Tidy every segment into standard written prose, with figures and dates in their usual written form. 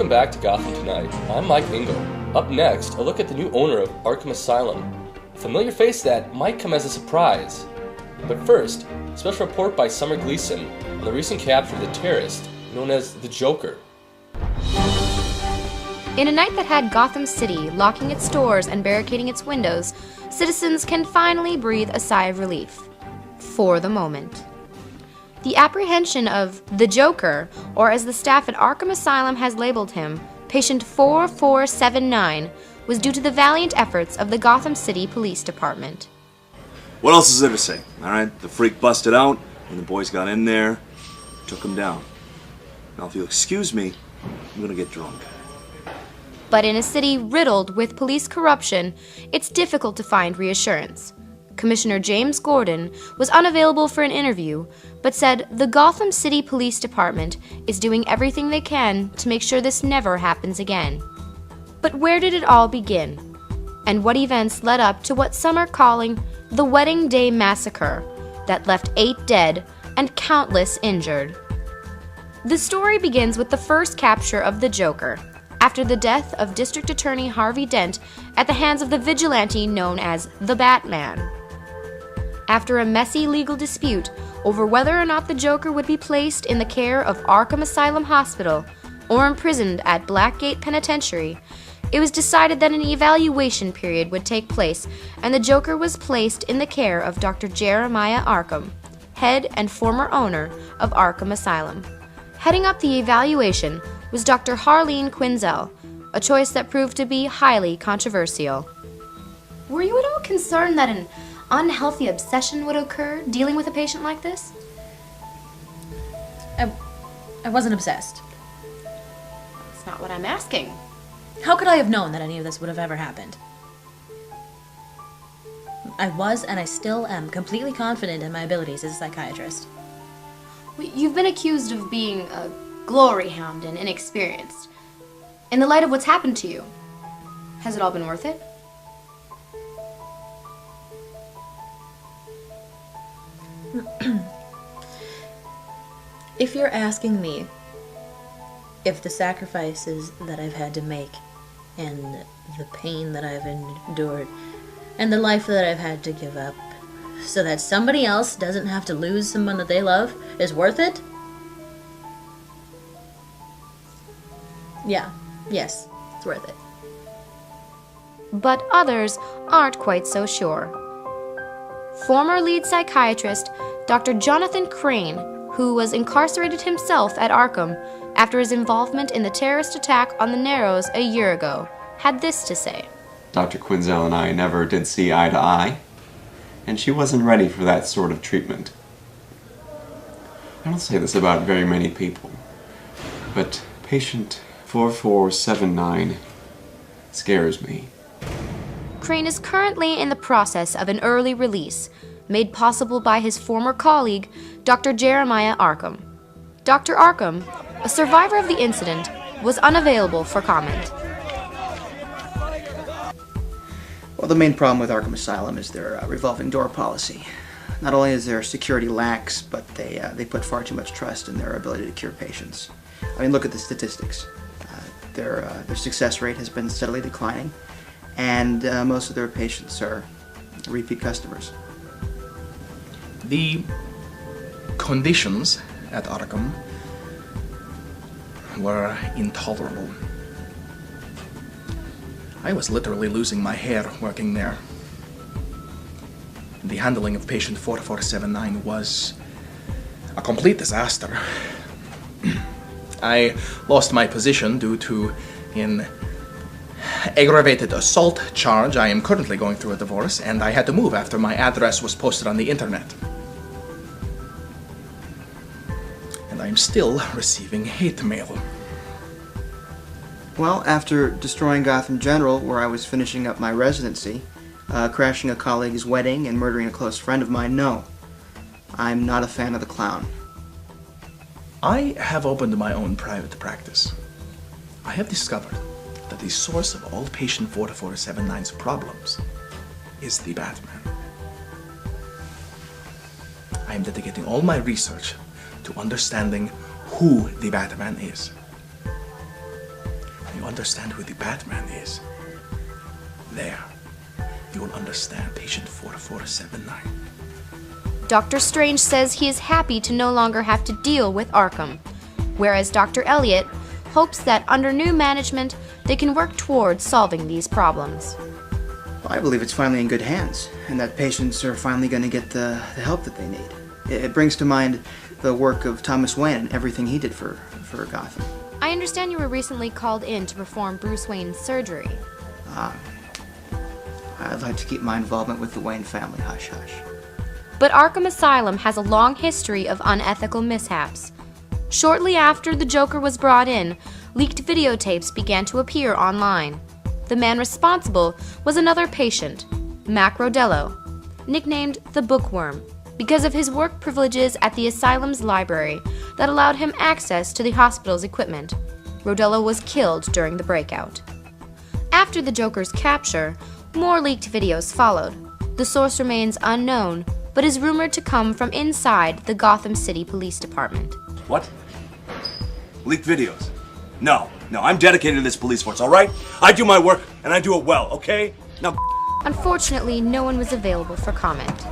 Welcome back to Gotham Tonight. I'm Mike Ingo. Up next, a look at the new owner of Arkham Asylum. A familiar face that might come as a surprise. But first, a special report by Summer Gleason on the recent capture of the terrorist known as the Joker. In a night that had Gotham City locking its doors and barricading its windows, citizens can finally breathe a sigh of relief. For the moment. The apprehension of the Joker, or as the staff at Arkham Asylum has labeled him, patient 4479, was due to the valiant efforts of the Gotham City Police Department. What else is there to say? Alright, the freak busted out, and the boys got in there, took him down. Now if you'll excuse me, I'm gonna get drunk. But in a city riddled with police corruption, it's difficult to find reassurance. Commissioner James Gordon was unavailable for an interview, but said the Gotham City Police Department is doing everything they can to make sure this never happens again. But where did it all begin? And what events led up to what some are calling the Wedding Day Massacre that left 8 dead and countless injured? The story begins with the first capture of the Joker, after the death of District Attorney Harvey Dent at the hands of the vigilante known as the Batman. After a messy legal dispute over whether or not the Joker would be placed in the care of Arkham Asylum Hospital or imprisoned at Blackgate Penitentiary, it was decided that an evaluation period would take place and the Joker was placed in the care of Dr. Jeremiah Arkham, head and former owner of Arkham Asylum. Heading up the evaluation was Dr. Harleen Quinzel, a choice that proved to be highly controversial. Were you at all concerned that an unhealthy obsession would occur dealing with a patient like this? I wasn't obsessed. That's not what I'm asking. How could I have known that any of this would have ever happened? I was, and I still am, completely confident in my abilities as a psychiatrist. You've been accused of being a glory hound and inexperienced. In the light of what's happened to you, has it all been worth it? If you're asking me if the sacrifices that I've had to make and the pain that I've endured and the life that I've had to give up so that somebody else doesn't have to lose someone that they love is worth it? Yes, it's worth it. But others aren't quite so sure. Former lead psychiatrist Dr. Jonathan Crane, who was incarcerated himself at Arkham after his involvement in the terrorist attack on the Narrows a year ago, had this to say. Dr. Quinzel and I never did see eye to eye, and she wasn't ready for that sort of treatment. I don't say this about very many people, but patient 4479 scares me. Crane is currently in the process of an early release, made possible by his former colleague, Dr. Jeremiah Arkham. Dr. Arkham, a survivor of the incident, was unavailable for comment. Well, the main problem with Arkham Asylum is their revolving door policy. Not only is their security lax, but they put far too much trust in their ability to cure patients. I mean, look at the statistics. Their success rate has been steadily declining, and most of their patients are repeat customers. The conditions at Arkham were intolerable. I was literally losing my hair working there. The handling of patient 4479 was a complete disaster. I lost my position due to an aggravated assault charge. I am currently going through a divorce, and I had to move after my address was posted on the internet. And I'm still receiving hate mail. Well, after destroying Gotham General, where I was finishing up my residency, crashing a colleague's wedding, and murdering a close friend of mine, no. I'm not a fan of the clown. I have opened my own private practice. I have discovered that the source of all patient 4479's problems is the Batman. I am dedicating all my research to understanding who the Batman is. understand who the Batman is, there, you will understand patient 4479. Dr. Strange says he is happy to no longer have to deal with Arkham, whereas Dr. Elliot hopes that under new management they can work towards solving these problems. Well, I believe it's finally in good hands, and that patients are finally going to get the help that they need. It brings to mind the work of Thomas Wayne and everything he did for Gotham. I understand you were recently called in to perform Bruce Wayne's surgery. I'd like to keep my involvement with the Wayne family hush-hush. But Arkham Asylum has a long history of unethical mishaps. Shortly after the Joker was brought in, leaked videotapes began to appear online. The man responsible was another patient, Mac Rodello, nicknamed the Bookworm, because of his work privileges at the asylum's library that allowed him access to the hospital's equipment. Rodello was killed during the breakout. After the Joker's capture, more leaked videos followed. The source remains unknown, but is rumored to come from inside the Gotham City Police Department. What? Leaked videos? No, I'm dedicated to this police force, alright? I do my work, and I do it well, okay? Now, Unfortunately, no one was available for comment.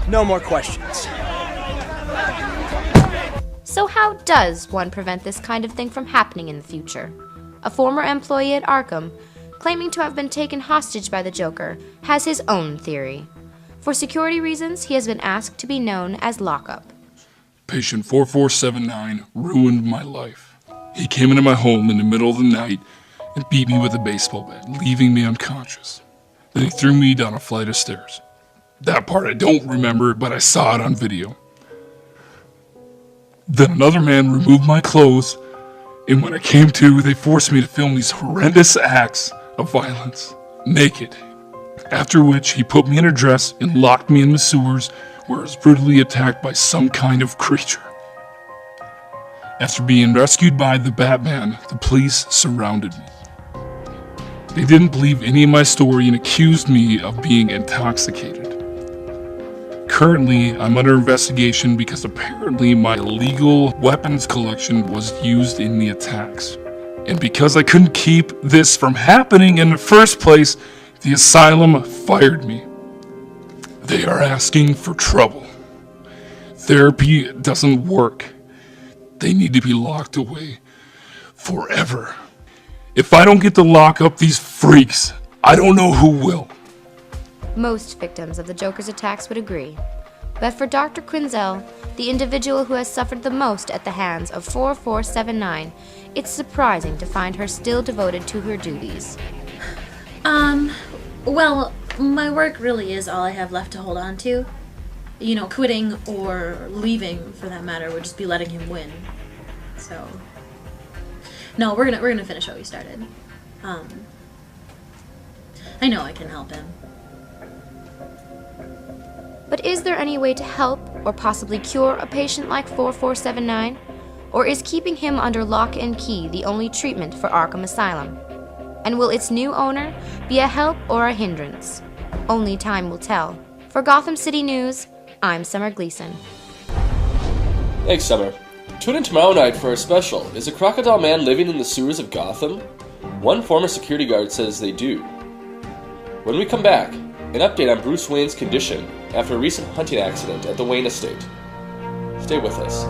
No more questions. So how does one prevent this kind of thing from happening in the future? A former employee at Arkham, claiming to have been taken hostage by the Joker, has his own theory. For security reasons, he has been asked to be known as Lockup. Patient 4479 ruined my life. He came into my home in the middle of the night and beat me with a baseball bat, leaving me unconscious. Then he threw me down a flight of stairs. That part I don't remember, but I saw it on video. Then another man removed my clothes, and when I came to, they forced me to film these horrendous acts of violence, naked. After which, he put me in a dress and locked me in the sewers, where I was brutally attacked by some kind of creature. After being rescued by the Batman, the police surrounded me. They didn't believe any of my story and accused me of being intoxicated. Currently, I'm under investigation because apparently my illegal weapons collection was used in the attacks. And because I couldn't keep this from happening in the first place, the asylum fired me. They are asking for trouble. Therapy doesn't work. They need to be locked away forever. If I don't get to lock up these freaks, I don't know who will. Most victims of the Joker's attacks would agree. But for Dr. Quinzel, the individual who has suffered the most at the hands of 4479, it's surprising to find her still devoted to her duties. Well, my work really is all I have left to hold on to. You know, quitting or leaving, for that matter, would just be letting him win. So, no, we're gonna finish what we started. I know I can help him. But is there any way to help or possibly cure a patient like 4479? Or is keeping him under lock and key the only treatment for Arkham Asylum? And will its new owner be a help or a hindrance? Only time will tell. For Gotham City News, I'm Summer Gleason. Thanks, Summer. Tune in tomorrow night for our special. Is a crocodile man living in the sewers of Gotham? One former security guard says they do. When we come back, an update on Bruce Wayne's condition after a recent hunting accident at the Wayne estate. Stay with us.